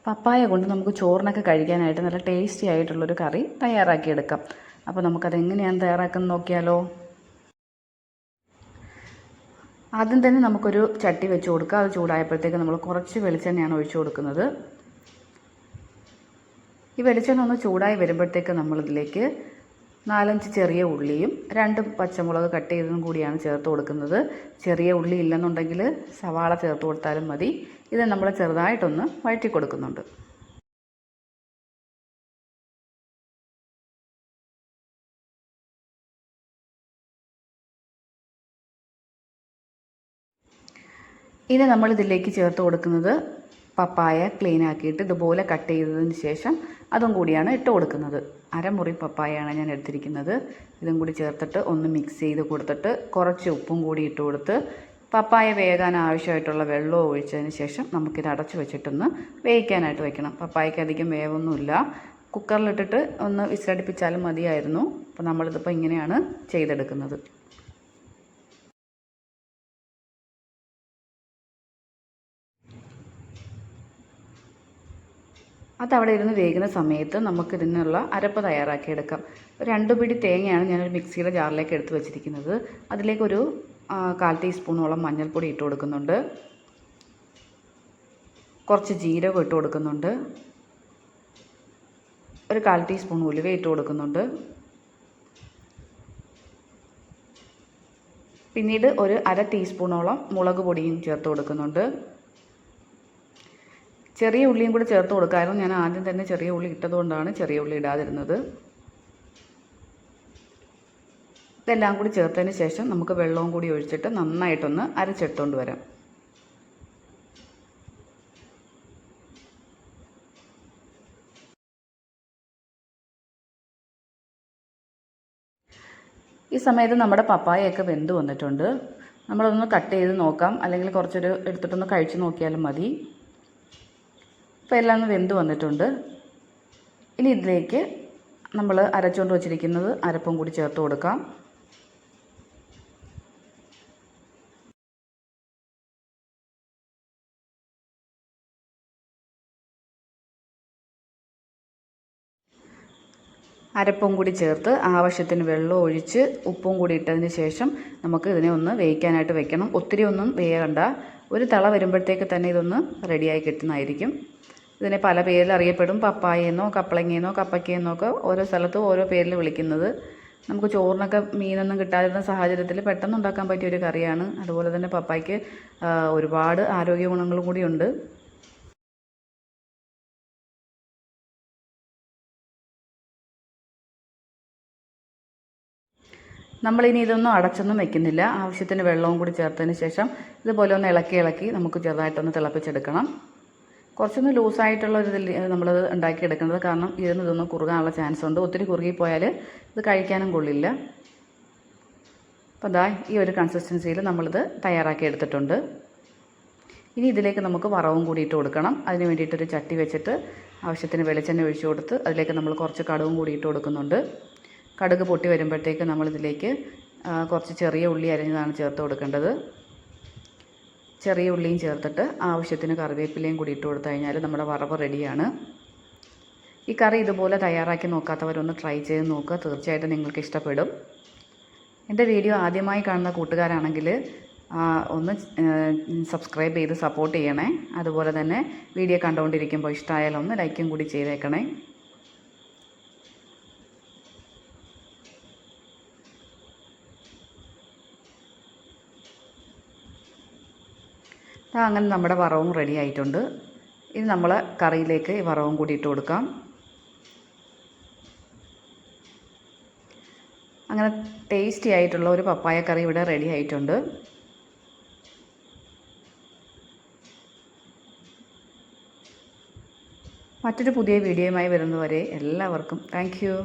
പപ്പായ കൊണ്ട് നമുക്ക് ചോറിനൊക്കെ കഴിക്കാനായിട്ട് നല്ല ടേസ്റ്റി ആയിട്ടുള്ളൊരു കറി തയ്യാറാക്കിയെടുക്കാം. അപ്പോൾ നമുക്കതെങ്ങനെയാണ് തയ്യാറാക്കുന്നത് നോക്കിയാലോ. ആദ്യം തന്നെ നമുക്കൊരു ചട്ടി വെച്ച് കൊടുക്കുക. അത് ചൂടായപ്പോഴത്തേക്ക് നമ്മൾ കുറച്ച് വെളിച്ചെണ്ണയാണ് ഒഴിച്ചു കൊടുക്കുന്നത്. ഈ വെളിച്ചെണ്ണ ഒന്ന് ചൂടായി വരുമ്പോഴത്തേക്ക് നമ്മളിതിലേക്ക് 4-5 ചെറിയ ഉള്ളിയും 2 പച്ചമുളക് കട്ട് ചെയ്തതും കൂടിയാണ് ചേർത്ത് കൊടുക്കുന്നത്. ചെറിയ ഉള്ളി ഇല്ലെന്നുണ്ടെങ്കിൽ സവാള ചേർത്ത് കൊടുത്താലും മതി. ഇത് നമ്മൾ ചെറുതായിട്ടൊന്ന് വഴറ്റി കൊടുക്കുന്നുണ്ട്. ഇനി നമ്മളിതിലേക്ക് ചേർത്ത് കൊടുക്കുന്നത് പപ്പായ ക്ലീൻ ആക്കിയിട്ട് ഇതുപോലെ കട്ട് ചെയ്തതിന് ശേഷം അതും കൂടിയാണ് ഇട്ട് കൊടുക്കുന്നത്. അരമുറി പപ്പായയാണ് ഞാൻ എടുത്തിരിക്കുന്നത്. ഇതും കൂടി ചേർത്തിട്ട് ഒന്ന് മിക്സ് ചെയ്ത് കൊടുത്തിട്ട് കുറച്ച് ഉപ്പും കൂടി ഇട്ട് കൊടുത്ത് പപ്പായ വേകാൻ ആവശ്യമായിട്ടുള്ള വെള്ളവും ഒഴിച്ചതിന് ശേഷം നമുക്കിത് അടച്ചു വെച്ചിട്ടൊന്ന് വേവിക്കാനായിട്ട് വെക്കണം. പപ്പായയ്ക്ക് അധികം വേവൊന്നുമില്ല. കുക്കറിലിട്ടിട്ട് ഒന്ന് വിസിലടിപ്പിച്ചാലും മതിയായിരുന്നു. അപ്പോൾ നമ്മളിതിപ്പോൾ ഇങ്ങനെയാണ് ചെയ്തെടുക്കുന്നത്. അതവിടെ ഇരുന്ന് വേകുന്ന സമയത്ത് നമുക്കിതിനുള്ള അരപ്പ് തയ്യാറാക്കിയെടുക്കാം. 2 പിടി തേങ്ങയാണ് ഞാനൊരു മിക്സിയുടെ ജാറിലേക്ക് എടുത്ത് വെച്ചിരിക്കുന്നത്. അതിലേക്കൊരു 1/4 ടീസ്പൂണോളം മഞ്ഞൾപ്പൊടി ഇട്ട് കൊടുക്കുന്നുണ്ട്. കുറച്ച് ജീരകം ഇട്ട് കൊടുക്കുന്നുണ്ട്. ഒരു 1/4 ടീസ്പൂൺ ഉലുവ ഇട്ട് കൊടുക്കുന്നുണ്ട്. പിന്നീട് ഒരു 1/2 ടീസ്പൂണോളം മുളക് പൊടിയും ചേർത്ത് കൊടുക്കുന്നുണ്ട്. ചെറിയ ഉള്ളിയും കൂടി ചേർത്ത് കൊടുക്കാമായിരുന്നു. ഞാൻ ആദ്യം തന്നെ ചെറിയ ഉള്ളി ഇട്ടതുകൊണ്ടാണ് ചെറിയ ഉള്ളി ഇടാതിരുന്നത്. ഇതെല്ലാം കൂടി ചേർത്തതിന് ശേഷം നമുക്ക് വെള്ളവും കൂടി ഒഴിച്ചിട്ട് നന്നായിട്ടൊന്ന് അരച്ചെടുത്തുകൊണ്ട് വരാം. ഈ സമയത്ത് നമ്മുടെ പപ്പായയൊക്കെ വെന്ത് വന്നിട്ടുണ്ട്. നമ്മളൊന്ന് കട്ട് ചെയ്ത് നോക്കാം, അല്ലെങ്കിൽ കുറച്ചൊരു എടുത്തിട്ടൊന്ന് കഴിച്ച് നോക്കിയാലും മതി. ഇപ്പോൾ എല്ലാം ഒന്ന് വെന്ത് വന്നിട്ടുണ്ട്. ഇനി ഇതിലേക്ക് നമ്മൾ അരച്ചുകൊണ്ട് വച്ചിരിക്കുന്നത് അരപ്പും കൂടി ചേർത്ത് കൊടുക്കാം. അരപ്പും കൂടി ചേർത്ത് ആവശ്യത്തിന് വെള്ളം ഒഴിച്ച് ഉപ്പും കൂടി ഇട്ടതിന് ശേഷം നമുക്ക് ഇതിനെ ഒന്ന് വേവിക്കാനായിട്ട് വെക്കണം. ഒത്തിരി ഒന്നും വേകണ്ട. ഒരു തിള വരുമ്പോഴത്തേക്ക് തന്നെ ഇതൊന്ന് റെഡിയായി കിട്ടുന്നതായിരിക്കും. ഇതിനെ പല പേരിൽ അറിയപ്പെടും. പപ്പായെന്നോ കപ്പളങ്ങയെന്നോ കപ്പയ്ക്കെന്നോ ഒക്കെ ഓരോ സ്ഥലത്തും ഓരോ പേരിൽ വിളിക്കുന്നത്. നമുക്ക് ചോറിനൊക്കെ മീനൊന്നും കിട്ടാതിരുന്ന സാഹചര്യത്തിൽ പെട്ടെന്ന് ഉണ്ടാക്കാൻ പറ്റിയ ഒരു കറിയാണ്. അതുപോലെ തന്നെ പപ്പായ്ക്ക് ഒരുപാട് ആരോഗ്യ ഗുണങ്ങളും കൂടിയുണ്ട്. നമ്മളിനി ഇതൊന്നും അടച്ചൊന്നും വെക്കുന്നില്ല. ആവശ്യത്തിന് വെള്ളവും കൂടി ചേർത്തതിന് ശേഷം ഇതുപോലെ ഒന്ന് ഇളക്കി നമുക്ക് ചെറുതായിട്ടൊന്ന് തിളപ്പിച്ചെടുക്കണം. കുറച്ചൊന്ന് ലൂസായിട്ടുള്ള ഒരു ഇതിൽ നമ്മളത് ഉണ്ടാക്കിയെടുക്കുന്നത്. കാരണം ഇതൊന്ന് കുറുകാനുള്ള ചാൻസ് ഉണ്ട്. ഒത്തിരി കുറുകിപ്പോയാൽ ഇത് കഴിക്കാനും കൊള്ളില്ല. അപ്പോൾ ദാ ഈ ഒരു കൺസിസ്റ്റൻസിയിൽ നമ്മളിത് തയ്യാറാക്കി എടുത്തിട്ടുണ്ട്. ഇനി ഇതിലേക്ക് നമുക്ക് വറവും കൂടി ഇട്ട് കൊടുക്കണം. അതിന് വേണ്ടിയിട്ടൊരു ചട്ടി വെച്ചിട്ട് ആവശ്യത്തിന് വെളിച്ചെണ്ണ ഒഴിച്ച് കൊടുത്ത് അതിലേക്ക് നമ്മൾ കുറച്ച് കടുകും കൂടി ഇട്ട് കൊടുക്കുന്നുണ്ട്. കടുക് പൊട്ടി വരുമ്പോഴത്തേക്ക് നമ്മളിതിലേക്ക് കുറച്ച് ചെറിയ ഉള്ളി അരിഞ്ഞതാണ് ചേർത്ത് കൊടുക്കേണ്ടത്. ചെറിയ ഉള്ളിയും ചേർത്തിട്ട് ആവശ്യത്തിന് കറിവേപ്പിലയും കൂടി ഇട്ട് കൊടുത്തു കഴിഞ്ഞാൽ നമ്മുടെ വറവ് റെഡിയാണ്. ഈ കറി ഇതുപോലെ തയ്യാറാക്കി നോക്കാത്തവരൊന്ന് ട്രൈ ചെയ്ത് നോക്കുക. തീർച്ചയായിട്ടും നിങ്ങൾക്ക് ഇഷ്ടപ്പെടും. എൻ്റെ വീഡിയോ ആദ്യമായി കാണുന്ന കൂട്ടുകാരാണെങ്കിൽ ഒന്ന് സബ്സ്ക്രൈബ് ചെയ്ത് സപ്പോർട്ട് ചെയ്യണേ. അതുപോലെ തന്നെ വീഡിയോ കണ്ടുകൊണ്ടിരിക്കുമ്പോൾ ഇഷ്ടമായാലും ഒന്ന് ലൈക്കും കൂടി ചെയ്തേക്കണേ. അങ്ങനെ നമ്മുടെ വറവും റെഡി ആയിട്ടുണ്ട്. ഇനി നമ്മൾ കറിയിലേക്ക് ഈ വറവും കൂടി ഇട്ട് കൊടുക്കാം. അങ്ങനെ ടേസ്റ്റി ആയിട്ടുള്ള ഒരു പപ്പായ കറി ഇവിടെ റെഡി ആയിട്ടുണ്ട്. മറ്റൊരു പുതിയ വീഡിയോയുമായി വരുന്നവരെ എല്ലാവർക്കും താങ്ക് യു.